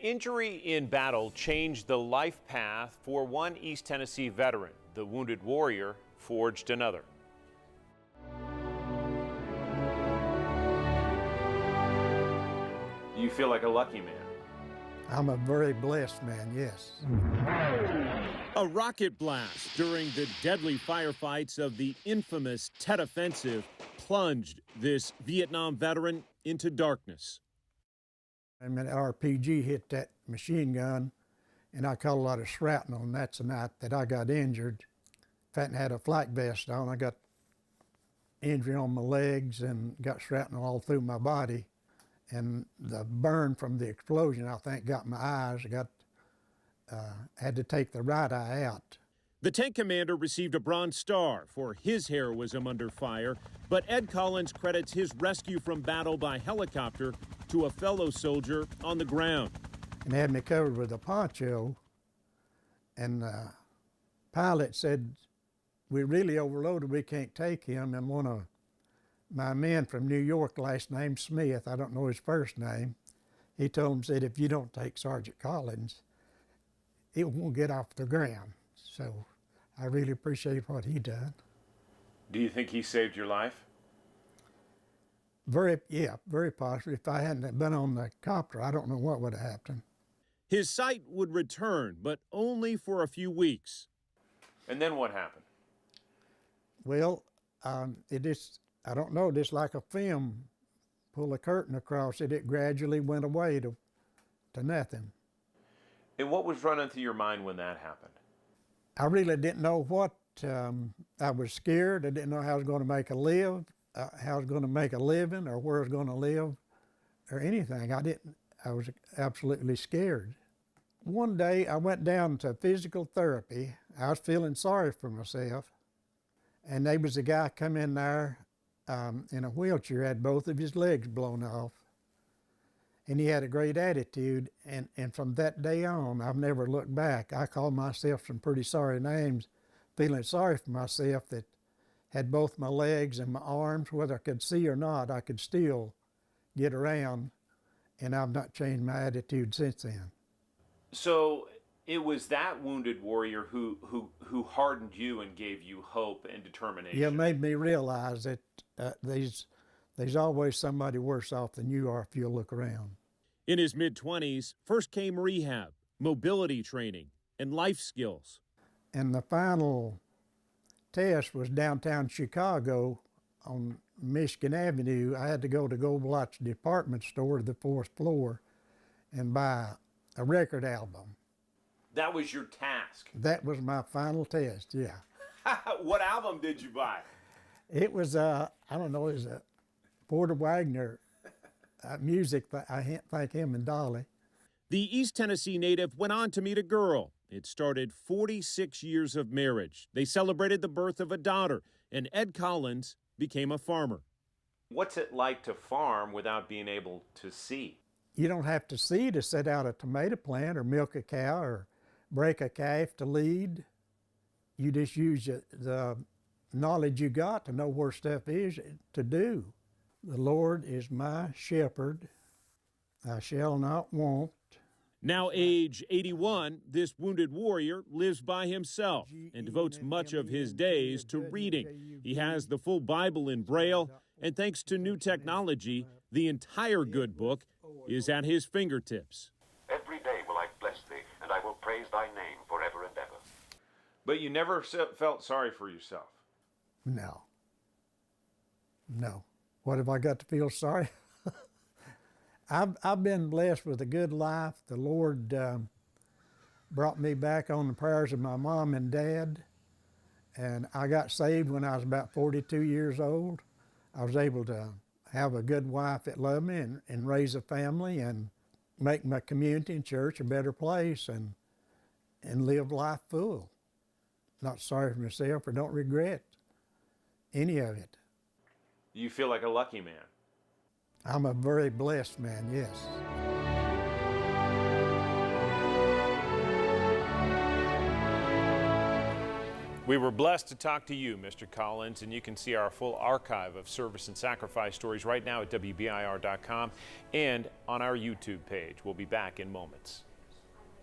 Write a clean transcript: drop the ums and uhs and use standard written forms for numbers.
Injury in battle changed the life path for one East Tennessee veteran. The wounded warrior forged another. You feel like a lucky man. I'm a very blessed man, yes. A rocket blast during the deadly firefights of the infamous Tet Offensive plunged this Vietnam veteran into darkness. I mean, RPG hit that machine gun, and I caught a lot of shrapnel, and that's the night that I got injured. If I hadn't had a flak vest on, I got injury on my legs and got shrapnel all through my body. And the burn from the explosion, I think, got my eyes. Had to take the right eye out. The tank commander received a Bronze Star for his heroism under fire, but Ed Collins credits his rescue from battle by helicopter to a fellow soldier on the ground. And they had me covered with a poncho, and the pilot said, "We're really overloaded, we can't take him." And one of my men from New York, last name Smith, I don't know his first name, he told him, said, "If you don't take Sergeant Collins, it won't get off the ground." So I really appreciate what he done. Do you think he saved your life? Very possibly. If I hadn't been on the copter, I don't know what would have happened. His sight would return, but only for a few weeks. And then what happened? Well, I don't know, just like a film, pull a curtain across it, it gradually went away to nothing. And what was running through your mind when that happened? I really didn't know what, I was scared. I didn't know how I was going to make a living, or where I was going to live, or anything. I was absolutely scared. One day I went down to physical therapy. I was feeling sorry for myself. And there was a guy come in there in a wheelchair, had both of his legs blown off. And he had a great attitude, and from that day on, I've never looked back. I called myself some pretty sorry names, feeling sorry for myself that had both my legs and my arms, whether I could see or not, I could still get around, and I've not changed my attitude since then. So it was that wounded warrior who hardened you and gave you hope and determination. Yeah, it made me realize that there's always somebody worse off than you are if you look around. In his mid-20s, first came rehab, mobility training, and life skills. And the final test was downtown Chicago on Michigan Avenue. I had to go to Goldblatt's department store to the 4th floor and buy a record album. That was your task? That was my final test, yeah. What album did you buy? It was, I don't know, it was a Porter Wagner music, I think him and Dolly. The East Tennessee native went on to meet a girl. It started 46 years of marriage. They celebrated the birth of a daughter, and Ed Collins became a farmer. What's it like to farm without being able to see? You don't have to see to set out a tomato plant or milk a cow or break a calf to lead. You just use the knowledge you got to know where stuff is to do. The Lord is my shepherd, I shall not want. Now age 81, this wounded warrior lives by himself and devotes much of his days to reading. He has the full Bible in Braille, and thanks to new technology, the entire good book is at his fingertips. Every day will I bless thee, and I will praise thy name forever and ever. But you never felt sorry for yourself? No. No. What have I got to feel sorry? I've been blessed with a good life. The Lord brought me back on the prayers of my mom and dad, and I got saved when I was about 42 years old. I was able to have a good wife that loved me and raise a family and make my community and church a better place and live life full. Not sorry for myself or don't regret any of it. You feel like a lucky man? I'm a very blessed man, yes. We were blessed to talk to you, Mr. Collins, and you can see our full archive of service and sacrifice stories right now at WBIR.com and on our YouTube page. We'll be back in moments.